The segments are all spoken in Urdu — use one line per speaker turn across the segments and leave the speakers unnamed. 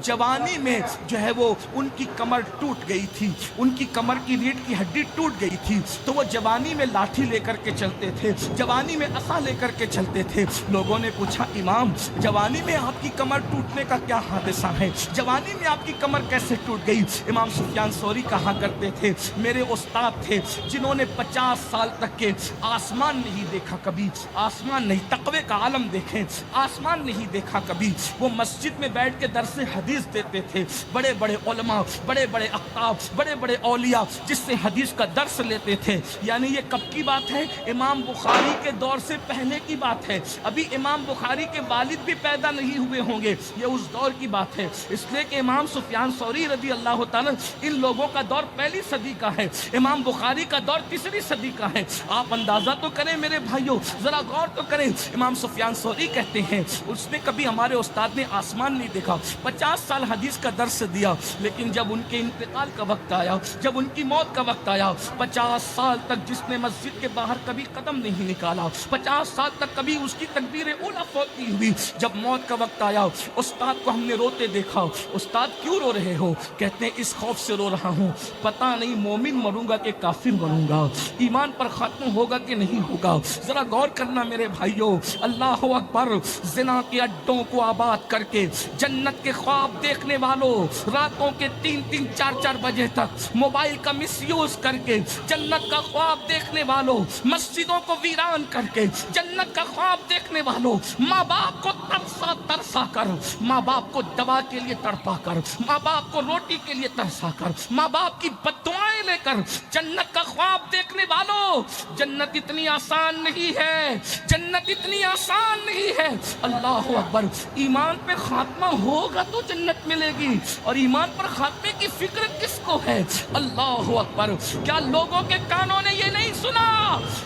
جوانی میں جو ہے وہ ان کی کمر ٹوٹ گئی تھی، ان کی کمر کی ریڑھ کی ہڈی ٹوٹ گئی تھی، تو وہ جوانی میں لاٹھی لے کر کے چلتے تھے، جوانی میں عصا لے کر کے چلتے تھے۔ لوگوں نے پوچھا امام جوانی میں آپ کی کمر ٹوٹنے کا کیا حادثہ ہے، جوانی میں آپ کی کمر کیسے ٹوٹ گئی؟ امام سفیان ثوری کہا کرتے تھے میرے استاد تھے جنہوں نے 50 سال تک کے آسمان نہیں دیکھا، کبھی آسمان نہیں، تقوی کا عالم دیکھیں، آسمان نہیں دیکھا کبھی، وہ مسجد میں بیٹھ کے درس حدیث دیتے تھے، بڑے بڑے علماء، بڑے بڑے اقطاب، بڑے بڑے اولیاء جس سے حدیث کا درس لیتے تھے۔ یعنی یہ کب کی بات ہے؟ امام بخاری کے دور سے پہلے کی بات ہے، ابھی امام بخاری کے والد بھی پیدا نہیں ہوئے ہوں گے، یہ اس دور کی بات ہے۔ اس لیے کہ امام سفیان ثوری رضی اللہ تعالیٰ ان لوگوں کا دور پہلی صدی کا ہے، امام بخاری کا دور تیسری صدی کا ہے۔ آپ اندازہ تو کریں میرے بھائیوں، ذرا غور تو کریں۔ امام سفیان ثوری کہتے ہیں اس نے کبھی ہمارے استاد نے آسمان نہیں دیکھا، 50 سال حدیث کا درس دیا، لیکن جب ان کے انتقال کا وقت آیا، جب ان کی موت کا وقت آیا، 50 سال تک جس نے مسجد کے باہر کبھی قدم نہیں نکالا، 50 سال تک کبھی اس کی تکبیر اولیٰ فوت نہیں ہوئی، جب موت کا وقت آیا استاد کو ہم نے روتے دیکھا۔ استاد کیوں رو رہے ہو؟ کہتے ہیں اس خوف سے رو رہا ہوں پتہ نہیں مومن مروں گا کہ کافر مروں گا، ایمان پر ختم ہوگا کہ نہیں ہوگا۔ ذرا غور کرنا میرے بھائیوں، اللہ اکبر، زنا کے اڈوں کو آباد کر کے جنت کے خواب دیکھنے والوں، راتوں کے 3-3 4-4 بجے تک موبائل کا مس یوز کر کے جنت کا خواب دیکھنے والوں، مسجدوں کو ویران کر کے جنت کا خواب دیکھنے والوں، ماں باپ کو ترسا ترسا کر، ماں باپ کو دوا کے لیے تڑپا کر، ماں باپ کو روٹی کے لیے ترسا کر، ماں باپ کی بددعائیں لے کر جنت کا خواب دیکھنے والوں، جنت اتنی آسان نہیں ہے، جنت اتنی آسان نہیں ہے۔ اللہ اکبر، ایمان پہ خاتمہ ہوگا تو جنت ملے گی، اور ایمان پر خاتمے کی فکر کس کو ہے؟ اللہ اکبر، کیا لوگوں کے کانوں نے یہ نہیں سنا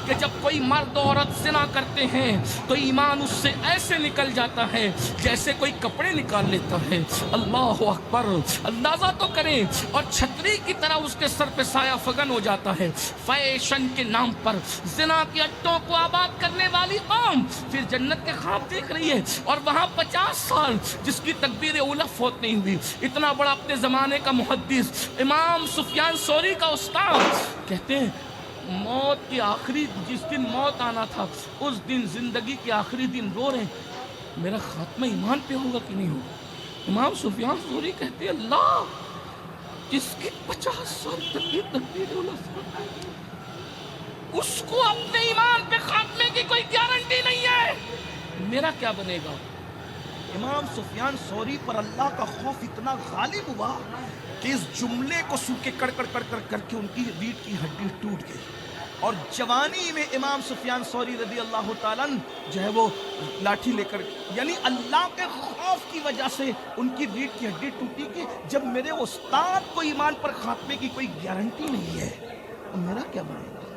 کہ جب کوئی مرد و عورت زنا کرتے ہیں تو ایمان اس سے ایسے نکل جاتا ہے جیسے کوئی کپڑے نکال لیتا ہے؟ اللہ اکبر، اندازہ تو کریں، اور چھتری کی طرح اس کے سر پہ سایہ فگن ہو جاتا ہے۔ فیشن کے نام پر زنا کے اڈوں کو آباد کرنے والی قوم پھر جنت کے خواب دیکھ رہی ہے، اور وہاں 50 سال جس کی تکبیر اولیٰ فوت نہیں ہوئی۔ اتنا بڑا اپنے زمانے کا محدث امام سفیان ثوری کا استاد کہتے ہیں موت کی آخری، جس دن موت آنا تھا اس دن زندگی کے آخری دن رو رہے ہیں میرا خاتمہ ایمان پہ ہوگا کہ نہیں ہوگا۔ امام سفیان ثوری کہتے ہیں اللہ، جس کی 50 سال تک کی تکبیر اولیٰ فوت نہیں، اس کو اپنے ایمان پہ خاتمے کی کوئی گارنٹی نہیں ہے، میرا کیا بنے گا؟ امام سفیان ثوری پر اللہ کا خوف اتنا غالب ہوا کہ اس جملے کو سن کے کڑ کڑ کڑ کڑ کر کے ان کی ریڑھ کی ہڈی ٹوٹ گئی، اور جوانی میں امام سفیان ثوری رضی اللہ تعالیٰ جو ہے وہ لاٹھی لے کر، یعنی اللہ کے خوف کی وجہ سے ان کی ریڑھ کی ہڈی ٹوٹی کہ جب میرے استاد کو ایمان پر خاتمے کی کوئی گارنٹی نہیں ہے تو میرا کیا بنے گا؟